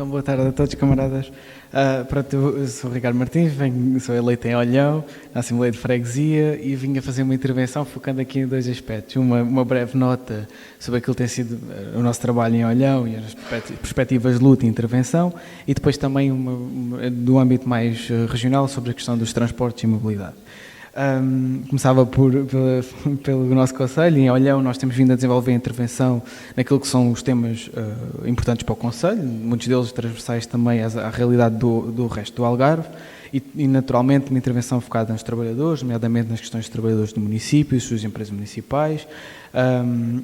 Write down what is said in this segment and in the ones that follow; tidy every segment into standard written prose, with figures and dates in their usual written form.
Então, boa tarde a todos, camaradas. Pronto, eu sou o Ricardo Martins, sou eleito em Olhão, na Assembleia de Freguesia, e vim a fazer uma intervenção focando aqui em dois aspectos. Uma breve nota sobre aquilo que tem sido o nosso trabalho em Olhão e as perspectivas de luta e intervenção, e depois também do âmbito mais regional sobre a questão dos transportes e mobilidade. Começava pelo nosso Conselho. Em Olhão nós temos vindo a desenvolver a intervenção naquilo que são os temas importantes para o Conselho, muitos deles transversais também à realidade do resto do Algarve, e naturalmente uma intervenção focada nos trabalhadores, nomeadamente nas questões dos trabalhadores do município, das suas empresas municipais,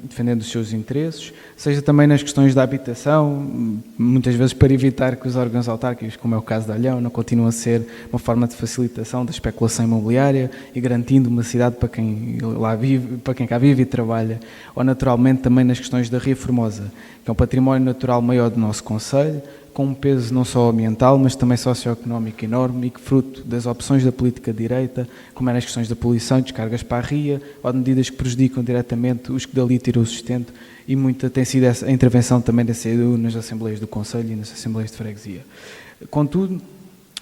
defendendo os seus interesses, seja também nas questões da habitação, muitas vezes para evitar que os órgãos autárquicos, como é o caso de Olhão, não continuem a ser uma forma de facilitação da especulação imobiliária e garantindo uma cidade para quem lá vive, para quem cá vive e trabalha, ou naturalmente também nas questões da Ria Formosa, que é um património natural maior do nosso concelho, com um peso não só ambiental, mas também socioeconómico enorme e que fruto das opções da política de direita, como é nas questões da poluição, descargas para a ria, ou de medidas que prejudicam diretamente os que dali tiram o sustento, e muita tem sido essa a intervenção também da CDU nas Assembleias do Concelho e nas Assembleias de Freguesia. Contudo,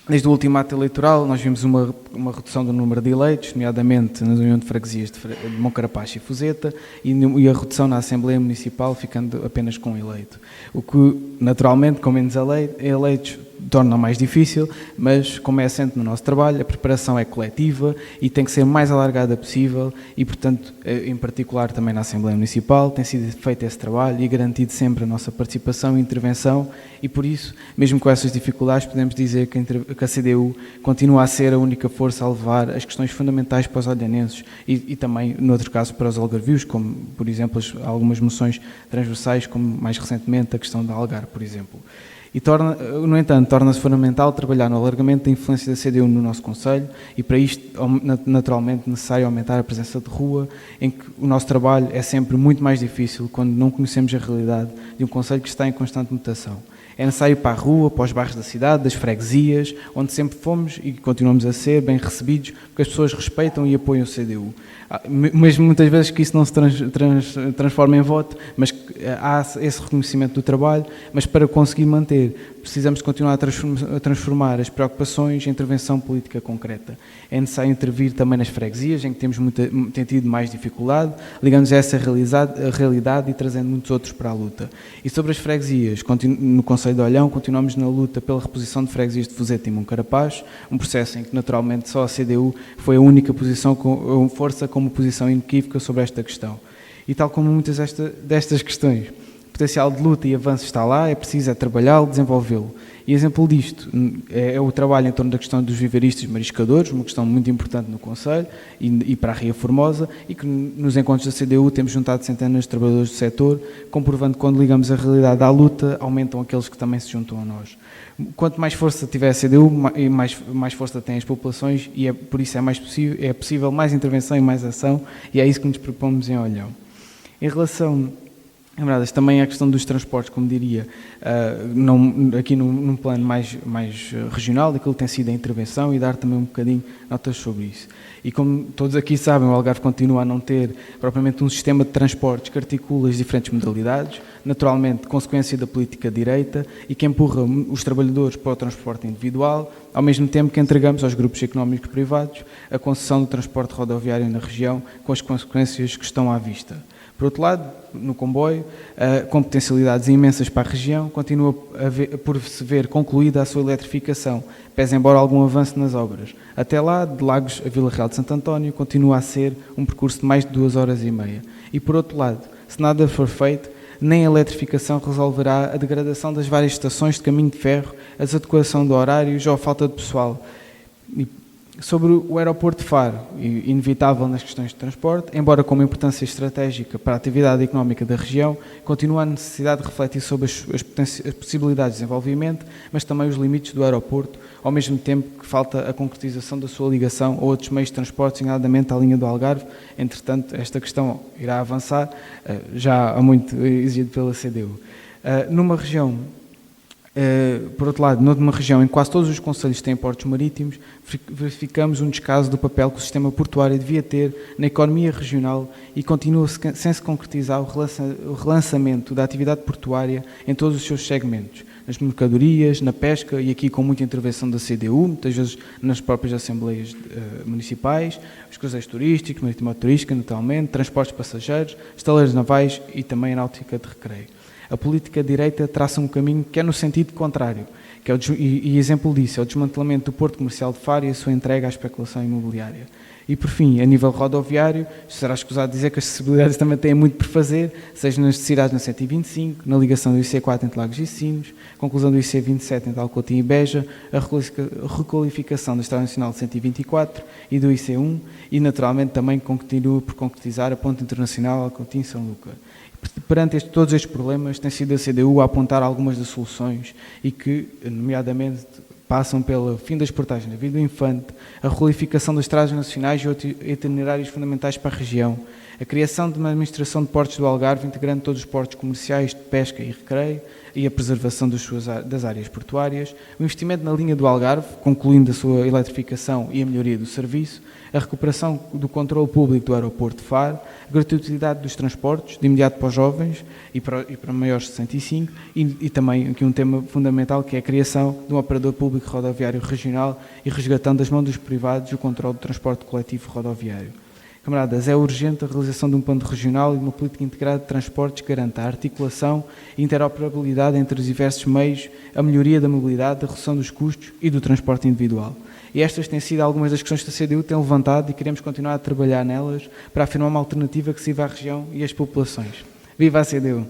desde o último ato eleitoral, nós vimos uma redução do número de eleitos, nomeadamente na União de Freguesias de Moncarapaz e Fuzeta, e a redução na Assembleia Municipal, ficando apenas com um eleito. O que, naturalmente, com menos eleitos, torna mais difícil, mas, como é assente no nosso trabalho, a preparação é coletiva e tem que ser mais alargada possível e, portanto, em particular também na Assembleia Municipal, tem sido feito esse trabalho e garantido sempre a nossa participação e intervenção, e por isso, mesmo com essas dificuldades, podemos dizer que a CDU continua a ser a única força a levar as questões fundamentais para os olhanenses e também, no outro caso, para os algarvios, como, por exemplo, algumas moções transversais, como mais recentemente a questão da Algarve, por exemplo. E no entanto, torna-se fundamental trabalhar no alargamento da influência da CDU no nosso Concelho e para isto, naturalmente, necessário aumentar a presença de rua, em que o nosso trabalho é sempre muito mais difícil quando não conhecemos a realidade de um Concelho que está em constante mutação. É necessário ir para a rua, para os bairros da cidade, das freguesias, onde sempre fomos e continuamos a ser bem recebidos, porque as pessoas respeitam e apoiam o CDU. Mesmo muitas vezes que isso não se transforma em voto, mas há esse reconhecimento do trabalho, mas para conseguir manter, precisamos continuar a transformar as preocupações em intervenção política concreta. É necessário intervir também nas freguesias, em que tem tido mais dificuldade, ligando-nos a essa realidade e trazendo muitos outros para a luta. E sobre as freguesias, no Concelho de Olhão, continuamos na luta pela reposição de freguesias de Fuzeta e Moncarapaz, um processo em que naturalmente só a CDU foi a única força com uma posição inequívoca sobre esta questão. E tal como muitas destas questões, o potencial de luta e avanço está lá, é preciso trabalhá-lo, desenvolvê-lo. E exemplo disto é o trabalho em torno da questão dos vivaristas mariscadores, uma questão muito importante no Concelho e para a Ria Formosa, e que nos encontros da CDU temos juntado centenas de trabalhadores do setor, comprovando que quando ligamos a realidade à luta, aumentam aqueles que também se juntam a nós. Quanto mais força tiver a CDU, mais força têm as populações, e por isso é possível mais intervenção e mais ação, e é isso que nos propomos em Olhão. Em relação, camaradas, também a questão dos transportes, como diria, aqui num plano mais regional, daquilo que tem sido a intervenção, e dar também um bocadinho notas sobre isso. E como todos aqui sabem, o Algarve continua a não ter propriamente um sistema de transportes que articula as diferentes modalidades, naturalmente consequência da política de direita, e que empurra os trabalhadores para o transporte individual, ao mesmo tempo que entregamos aos grupos económicos privados a concessão do transporte rodoviário na região, com as consequências que estão à vista. Por outro lado, no comboio, com potencialidades imensas para a região, continua por se ver concluída a sua eletrificação, pese embora algum avanço nas obras. Até lá, de Lagos a Vila Real de Santo António, continua a ser um percurso de mais de 2 horas e meia. E por outro lado, se nada for feito, nem a eletrificação resolverá a degradação das várias estações de caminho de ferro, a desadequação de horários ou a falta de pessoal. Sobre o aeroporto de Faro, inevitável nas questões de transporte, embora com uma importância estratégica para a atividade económica da região, continua a necessidade de refletir sobre as possibilidades de desenvolvimento, mas também os limites do aeroporto, ao mesmo tempo que falta a concretização da sua ligação a outros meios de transporte, designadamente à linha do Algarve. Entretanto, esta questão irá avançar, já há muito exigido pela CDU. Numa região Por outro lado, numa região em que quase todos os concelhos têm portos marítimos, verificamos um descaso do papel que o sistema portuário devia ter na economia regional e continua sem se concretizar o relançamento da atividade portuária em todos os seus segmentos, nas mercadorias, na pesca e aqui com muita intervenção da CDU, muitas vezes nas próprias assembleias municipais, os cruzeiros turísticos, marítimo-turística, naturalmente, transportes passageiros, estaleiros navais e também a náutica de recreio. A política de direita traça um caminho que é no sentido contrário, que é e exemplo disso é o desmantelamento do Porto Comercial de Faro e a sua entrega à especulação imobiliária. E, por fim, a nível rodoviário, será escusado dizer que as acessibilidades também têm muito por fazer, seja nas cidades na 125, na ligação do IC4 entre Lagos e Sines, conclusão do IC27 entre Alcotim e Beja, a requalificação da Estrada Nacional de 124 e do IC1 e, naturalmente, também continua por concretizar a Ponte Internacional Alcotim-São Luca. Perante todos estes problemas, tem sido a CDU a apontar algumas das soluções e que, nomeadamente, passam pelo fim das portagens da Via do Infante, a requalificação das estradas nacionais e outros itinerários fundamentais para a região, a criação de uma administração de portos do Algarve, integrando todos os portos comerciais de pesca e recreio e a preservação das áreas portuárias, o investimento na linha do Algarve, concluindo a sua eletrificação e a melhoria do serviço, a recuperação do controle público do aeroporto de Faro, a gratuidade dos transportes, de imediato para os jovens e para maiores de 65, e também aqui um tema fundamental que é a criação de um operador público rodoviário regional e resgatando das mãos dos privados o controle do transporte coletivo rodoviário. Camaradas, é urgente a realização de um plano regional e de uma política integrada de transportes que garanta a articulação e interoperabilidade entre os diversos meios, a melhoria da mobilidade, a redução dos custos e do transporte individual. E estas têm sido algumas das questões que a CDU tem levantado e queremos continuar a trabalhar nelas para afirmar uma alternativa que sirva à região e às populações. Viva a CDU!